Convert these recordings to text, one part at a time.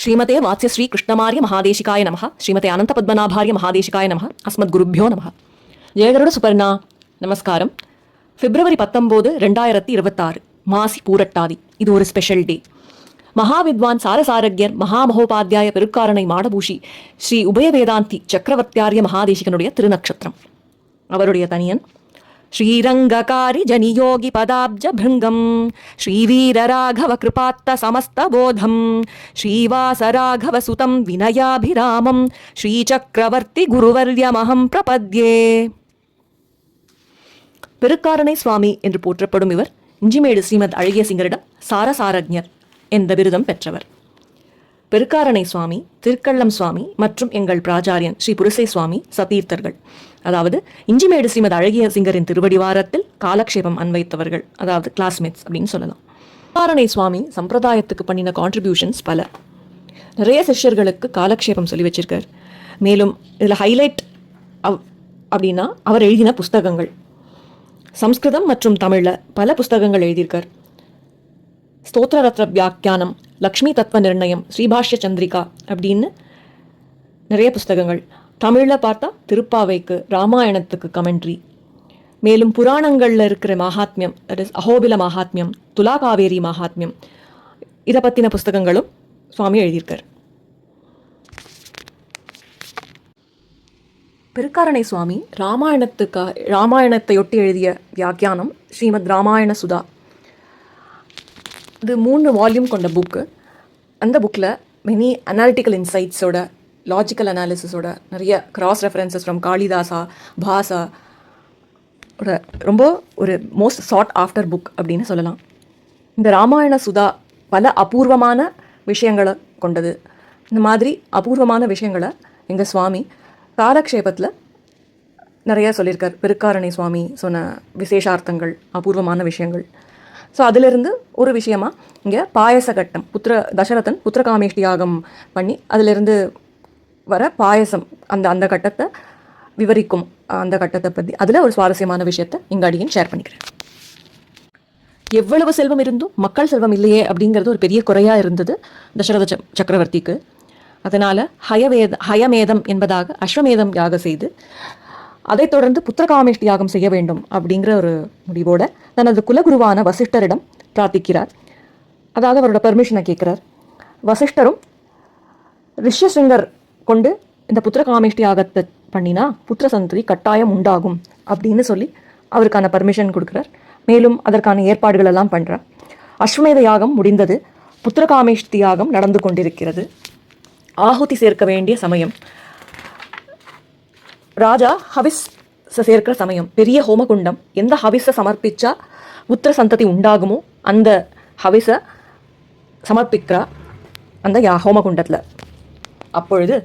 श्रीमते वात्स्यश्री कृष्णमार्य महादेशिकाय नमः श्रीमते अनंत पद्मनाभार्य महादेशिकाय नमः अस्मद्गुरुभ्यो नमः ஜெயகருட சுபர்ணா நமஸ்காரம். பிப்ரவரி 19 2026 மாசி பூரட்டாதி. இது ஒரு ஸ்பெஷல் டே. மகாவித்வான் சாரசாரக்யர் மகாமகோபாத்தியாய பெருக்காரணை மாடபூஷி ஸ்ரீ உபயவேதாந்தி சக்கரவர்த்தியாரிய மகாதேசிகனுடைய திருநக்ஷத்திரம். அவருடைய தனியன் श्रीरंगकारी जनियोगी पदाब्ज भृंगम श्रीवीर राघव कृपात्त समस्त बोधम श्रीवास राघव सुतम विनयाभिरामम श्रीचक्रवर्ती गुरुवर्यमहं प्रपद्ये. பெருக்காரணை சுவாமி என்று போற்றப்படும் இவர் இஞ்சிமேடு ஸ்ரீமத் அழகிய சிங்கரிடம் சாரசாரஜ்ஞர் என்ற விருதம் பெற்றவர். பெருக்காரணை சுவாமி, திருக்கள்ளம் சுவாமி மற்றும் எங்கள் பிராச்சாரியன் ஸ்ரீ புரசை சுவாமி சதீர்த்தர்கள், அதாவது இஞ்சிமேடு ஸ்ரீமத் அழகிய சிங்கரின் திருவடிவாரத்தில் காலக்ஷேபம் அன்வைத்தவர்கள், அதாவது கிளாஸ்மேட்ஸ் அப்படின்னு சொல்லலாம். பெருக்காரணை சுவாமி சம்பிரதாயத்துக்கு பண்ணின கான்ட்ரிபியூஷன்ஸ் பல. நிறைய சிஷ்யர்களுக்கு காலக்ஷேபம் சொல்லி வச்சிருக்கார். மேலும் இதில் ஹைலைட் அப்படின்னா அவர் எழுதின புஸ்தகங்கள். சம்ஸ்கிருதம் மற்றும் தமிழில் பல புஸ்தகங்கள் எழுதியிருக்கார். ஸ்தோத்திர ரத்ன வியாக்கியானம், லக்ஷ்மி தத்வ நிர்ணயம், ஸ்ரீபாஷ்ய சந்திரிகா அப்படின்னு நிறைய புஸ்தகங்கள். தமிழில் பார்த்தா திருப்பாவைக்கு, ராமாயணத்துக்கு கமெண்ட்ரி, மேலும் புராணங்களில் இருக்கிற மகாத்மியம், தட் இஸ் அஹோபில மகாத்மியம், துலா காவேரி மகாத்மியம், இதை பற்றின புஸ்தகங்களும் சுவாமி எழுதியிருக்கார். பெருக்காரணை சுவாமி ராமாயணத்தையொட்டி எழுதிய வியாக்கியானம் ஸ்ரீமத் ராமாயண சுதா. இது 3 வால்யூம் கொண்ட புக்கு. அந்த புக்கில் மெனி அனாலிட்டிக்கல் இன்சைட்ஸோட, லாஜிக்கல் அனாலிசிஸோட, நிறைய கிராஸ் ரெஃபரன்சஸ் ஃப்ரம் காளிதாசா, பாசா ரொம்ப ஒரு மோஸ்ட் சாட் ஆஃப்டர் புக் அப்படின்னு சொல்லலாம். இந்த ராமாயண சுதா பல அபூர்வமான விஷயங்களை கொண்டது. இந்த மாதிரி அபூர்வமான விஷயங்களை எங்கள் சுவாமி காலக்ஷேபத்தில் நிறைய சொல்லியிருக்கார். பெருக்காரணை சுவாமி சொன்ன விசேஷார்த்தங்கள், அபூர்வமான விஷயங்கள். ஸோ அதிலிருந்து ஒரு விஷயமா இங்கே பாயச கட்டம், தசரதன் புத்திரகாமேஷ்டி யாகம் பண்ணி அதிலிருந்து வர பாயசம், அந்த கட்டத்தை விவரிக்கும். அந்த கட்டத்தை பற்றி அதில் ஒரு சுவாரஸ்யமான விஷயத்தை இங்கே அடியேன் ஷேர் பண்ணிக்கிறேன். எவ்வளவு செல்வம் இருந்தும் மக்கள் செல்வம் இல்லையே அப்படிங்கிறது ஒரு பெரிய குறையாக இருந்தது தசரத சக்கரவர்த்திக்கு. அதனால் ஹயமேதம் என்பதாக அஸ்வமேதம் யாகம் செய்து அதைத் தொடர்ந்து புத்திரகாமேஷ்டி யாகம் செய்ய வேண்டும் அப்படிங்கிற ஒரு முடிவோடு தனது குலகுருவான வசிஷ்டரிடம் பிரார்த்திக்கிறார். அதாவது அவரோட பெர்மிஷனை கேட்குறார். வசிஷ்டரும் ரிஷ்யசிங்கர் கொண்டு இந்த புத்திரகாமேஷ்டி யாகத்தை பண்ணினா புத்திர சந்ததி கட்டாயம் உண்டாகும் அப்படின்னு சொல்லி அவருக்கான பர்மிஷன் கொடுக்குறார். மேலும் அதற்கான ஏற்பாடுகள் எல்லாம் பண்ணுறார். அஸ்வமேத யாகம் முடிந்தது. புத்திரகாமேஷ்டி யாகம் நடந்து கொண்டிருக்கிறது. ஆಹುತಿ சேர்க்க வேண்டிய சமயம், ராஜா ஹவிஸ் சேர்க்கிற சமயம், பெரிய ஹோமகுண்டம். எந்த ஹவிஸை சமர்ப்பிச்சா புத்திர சந்ததி உண்டாகுமோ அந்த ஹவிஸை சமர்ப்பிக்கிறா அந்த ஹோமகுண்டத்தில். அப்பொழுது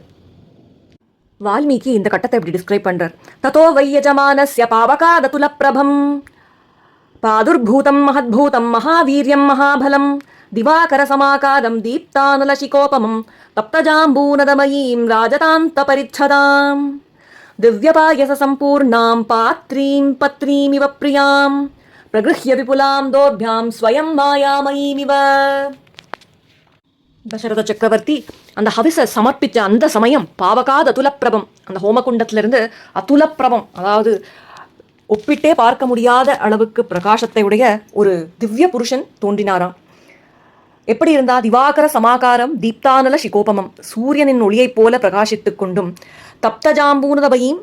வால்மீகி இந்த கட்டத்தை எப்படி டிஸ்கிரைப் பண்றார். ததோ வையஜமானஸ்ய பாவகாததுல பிரபம் பாதுர்பூதம் மஹத்பூதம் மகாவீரியம் மகாபலம் திவாகர சமாகாரம் தீப்தானலசிகோபமம் தப்தஜாம்பூனதமயீம் ராஜதாந்த பரிச்சதாம் திவ்யபாயச சம்பூர்ணாம் பாத்ரீம் பத்ரீமிவ பிரியாம் பிரகிருஹ்ய விபுலாம் தோர்பியாம் ஸ்வயம் மாயாமயீமிவ. தசரத சக்கரவர்த்தி அந்த ஹவிஸை சமர்ப்பித்த அந்த சமயம் பாவகாத் அதுலப்பிரபம், அந்த ஹோமகுண்டத்திலிருந்து அதுலப்பிரபம், அதாவது ஒப்பிட்டே பார்க்க முடியாத அளவுக்கு பிரகாசத்தை உடைய ஒரு திவ்ய புருஷன் தோன்றினாராம். எப்படி இருந்தா? திவாகர சமாகாரம் தீப்தானல சிகோபமம், சூரியனின் ஒளியைப் போல பிரகாசித்து கொண்டும், தப்தஜாம்பூனதபயீம்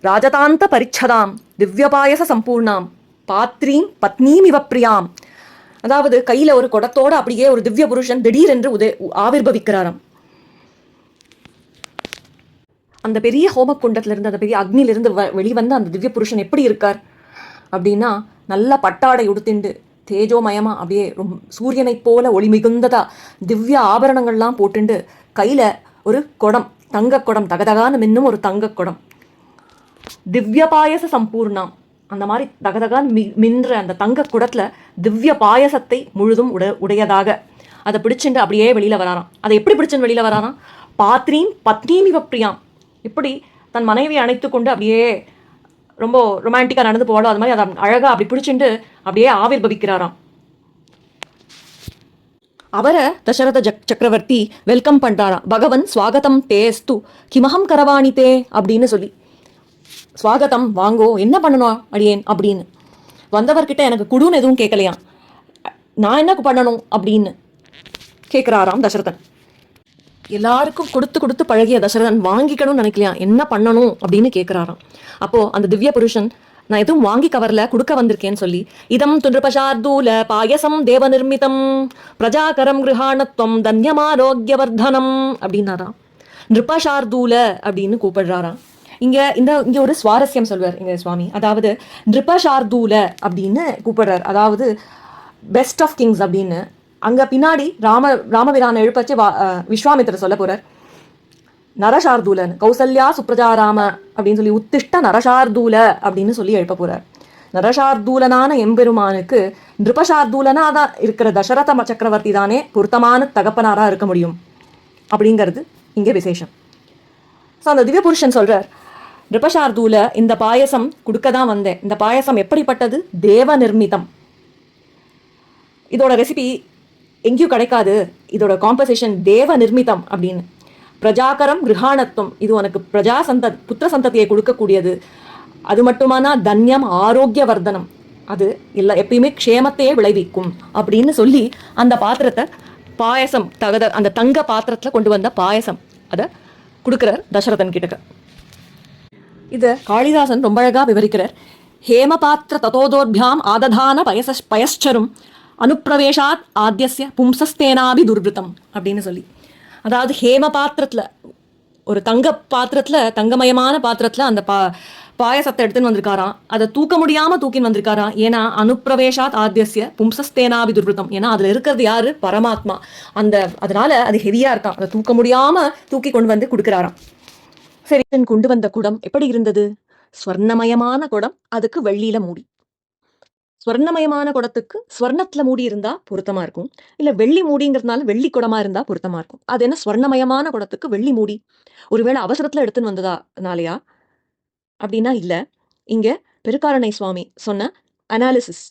ராஜதாந்த பரிச்சதாம் திவ்யபாயச சம்பூர்ணாம் பாத்ரீம் பத்னீம் இவ பிரியாம், அதாவது கையில் ஒரு குடத்தோடு அப்படியே ஒரு திவ்ய புருஷன் திடீரென்று ஆவிர்பவிக்கிறாராம். அந்த பெரிய ஹோமக்குண்டத்திலிருந்து, அந்த பெரிய அக்னியிலிருந்து வெளிவந்த அந்த திவ்ய புருஷன் எப்படி இருக்கார் அப்படின்னா, நல்ல பட்டாடை உடுத்திண்டு தேஜோமயமா அப்படியே சூரியனை போல ஒளி மிகுந்ததா திவ்ய ஆபரணங்கள்லாம் போட்டுண்டு கையில் ஒரு குடம், தங்க குடம், தகதகான்னு மின்னும் ஒரு தங்க குடம், திவ்ய பாயச சம்பூர்ணம், அந்த மாதிரி தகதகான் மின்ற அந்த தங்க குடத்தில் திவ்ய பாயசத்தை முழுதும் உடையதாக அதை பிடிச்சுட்டு அப்படியே வெளியில் வராராம். அதை எப்படி பிடிச்சுன்னு வெளியில் வராராம்? பாத்ரீம் பத்னீம் இவ பிரியாம், இப்படி தன் மனைவியை அணைத்து கொண்டு அப்படியே ரொம்ப ரொமான்டிக்காக நடந்து போவாளோ அது மாதிரி அதை அழகாக அப்படி பிடிச்சிட்டு அப்படியே ஆவிர்பவிக்கிறாராம். அவரை தசரத சக்கரவர்த்தி வெல்கம் பண்றாராம். பகவன் ஸ்வாகதம் தேஸ்து கிமஹம் கரவாணி தே அப்படின்னு சொல்லி, ஸ்வாகதம் வாங்கோ, என்ன பண்ணணும் அடியேன் அப்படின்னு. வந்தவர்கிட்ட எனக்கு குடுன்னு எதுவும் கேட்கலையாம், நான் என்ன பண்ணணும் அப்படின்னு கேட்குறாராம் தசரதன். எல்லாருக்கும் கொடுத்து கொடுத்து பழகிய தசரதன் வாங்கிக்கணும்னு நினைக்கலையா, என்ன பண்ணணும் அப்படின்னு கேட்குறாராம். அப்போ அந்த திவ்ய புருஷன், நான் எதுவும் வாங்கி கவர்ல கொடுக்க வந்திருக்கேன்னு சொல்லி, இதம் துன்றபசார்தூல பாயசம் தேவ நிர்மிதம் பிரஜாகரம் கிருஹாணத்துவம் தன்யமாரோக்கியவர்தனம் அப்படின்னாராம். நிருபசார்தூல அப்படின்னு கூப்பிடுறாராம். இங்க ஒரு சுவாரஸ்யம் சொல்வார் இங்க சுவாமி. அதாவது நிருபசார்தூல அப்படின்னு கூப்பிடுறார், அதாவது பெஸ்ட் ஆஃப் கிங்ஸ் அப்படின்னு. அங்க பின்னாடி ராமபிரான எழுப்பச்சு விஸ்வாமித்திர சொல்ல போறார், நரசார்தூலன் கௌசல்யா சுப்ரஜாராம அப்படின்னு சொல்லி உத்திஷ்ட நரசார்தூல அப்படின்னு சொல்லி எழுப்ப போறார். நரசார்தூலனான எம்பெருமானுக்கு நிருபசார்தூலனா தான் இருக்கிற தசரத சக்கரவர்த்தி தானே பொருத்தமான தகப்பனாரா இருக்க முடியும் அப்படிங்கிறது இங்கே விசேஷம். ஸோ அந்த திவ்ய புருஷன் சொல்றார், நிருபசார்தூல இந்த பாயசம் கொடுக்க தான் வந்தேன். இந்த பாயசம் எப்படிப்பட்டது? தேவ நிர்மிதம். இதோட ரெசிபி எங்கேயும் கிடைக்காது, இதோட காம்பசிஷன் தேவ நிர்மிதம் அப்படின்னு. பிரஜாகரம் கிருஹாணத்துவம், இது உனக்கு புத்திர சந்ததியை கொடுக்கக்கூடியது. அது மட்டுமானா தன்யம் ஆரோக்கிய வர்தனம், அது இல்லை எப்பயுமே க்ஷேமத்தையே விளைவிக்கும் அப்படின்னு சொல்லி அந்த பாத்திரத்தை பாயசம் அந்த தங்க பாத்திரத்தில் கொண்டு வந்த பாயசம் அதை கொடுக்குறார் தசரதன் கிட்ட. இதை காளிதாசன் ரொம்ப அழகா விவரிக்கிறார். ஹேமபாத்திர ததோதோர்பியாம் ஆததான பயஸ்சரும் அனுப்பிரவேஷாத் ஆத்தியசிய பும்சஸ்தேனாபி துர்விருத்தம் அப்படின்னு சொல்லி, அதாவது ஹேம பாத்திரத்தில், ஒரு தங்க பாத்திரத்தில், தங்கமயமான பாத்திரத்தில் அந்த பாயசத்தை எடுத்துன்னு வந்திருக்காராம். அதை தூக்க முடியாமல் தூக்கின்னு வந்திருக்காராம். ஏன்னா அனுப்பிரவேஷாத் ஆத்தியசிய பும்சஸ்தேனாபி துர்விருத்தம், ஏன்னா அதில் இருக்கிறது யாரு? பரமாத்மா. அதனால அது ஹெவியாக இருக்கான், அதை தூக்க முடியாமல் தூக்கி கொண்டு வந்து கொடுக்குறாராம். சரி, கொண்டு வந்த குடம் எப்படி இருந்தது? ஸ்வர்ணமயமான குடம், அதுக்கு வெள்ளியில மூடி. ஸ்வர்ணமயமான குடத்துக்கு ஸ்வர்ணத்துல மூடி இருந்தா பொருத்தமா இருக்கும், இல்ல வெள்ளி மூடிங்கிறதுனால வெள்ளி குடமா இருந்தா பொருத்தமா இருக்கும். அது என்ன ஸ்வர்ணமயமான குடத்துக்கு வெள்ளி மூடி? ஒருவேளை அவசரத்துல எடுத்துன்னு வந்ததானாலயா அப்படின்னா இல்ல. இங்க பெருக்காரணை சுவாமி சொன்ன அனாலிசிஸ்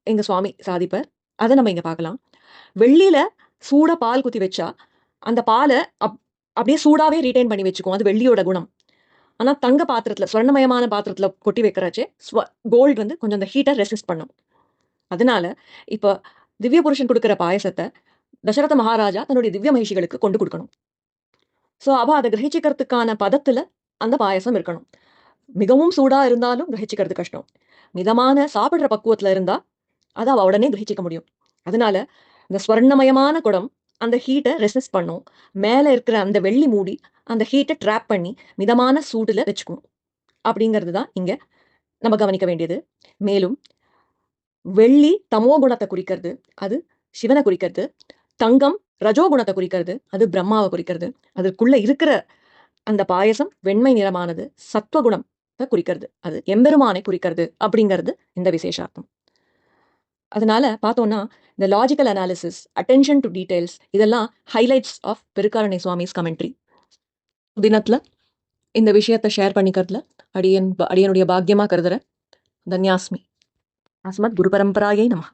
எங்க சுவாமி சாதிப்பர், அதை நம்ம இங்க பார்க்கலாம். வெள்ளியில சூட பால் குத்தி வச்சா அந்த பாலை அப்படியே சூடாவே ரீட்டைன் பண்ணி வச்சுக்கும், அது வெள்ளியோட குணம். ஆனா தங்க பாத்திரத்துல, ஸ்வர்ணமயமான பாத்திரத்துல கொட்டி வைக்கிறாச்சே கோல்டு வந்து கொஞ்சம் அந்த ஹீட்டை ரெசிஸ்ட் பண்ணும். அதனால இப்போ திவ்ய புருஷன் கொடுக்குற பாயசத்தை தசரத மகாராஜா தன்னுடைய திவ்ய மகிஷிகளுக்கு கொண்டு கொடுக்கணும். ஸோ அவ அதை கிரகிச்சிக்கிறதுக்கான பதத்துல அந்த பாயசம் இருக்கணும். மிகவும் சூடா இருந்தாலும் கிரகிச்சிக்கிறது கஷ்டம், மிதமான சாப்பிடுற பக்குவத்துல இருந்தா அதை அவ உடனே கிரகிச்சிக்க முடியும். அதனால இந்த ஸ்வர்ணமயமான குடம் அந்த ஹீட்டை ரெசிஸ்ட் பண்ணும், மேல இருக்கிற அந்த வெள்ளி மூடி அந்த ஹீட்டை ட்ராப் பண்ணி மிதமான சூடுல வச்சுக்கணும் அப்படிங்கிறது தான் இங்க நம்ம கவனிக்க வேண்டியது. மேலும் வெள்ளி தமோ குணத்தை குறிக்கிறது, அது சிவனை குறிக்கிறது. தங்கம் ரஜோகுணத்தை குறிக்கிறது, அது பிரம்மாவை குறிக்கிறது. அதுக்குள்ள இருக்கிற அந்த பாயசம் வெண்மை நிறமானது சத்வகுணத்தை குறிக்கிறது, அது எம்பெருமானை குறிக்கிறது அப்படிங்கிறது இந்த விசேஷார்த்தம். அதனால பார்த்தோம்னா இந்த logical analysis, attention to details, இதெல்லாம் ஹைலைட்ஸ் ஆஃப் பெருக்காரணை சுவாமிஸ் கமெண்ட்ரி. தினத்துல இந்த விஷயத்தை ஷேர் பண்ணிக்கிறதுல அடியனுடைய பாக்கியமா கருதுற தன்யாஸ்மி. அஸ்மத் குரு பரம்பராயை நமः.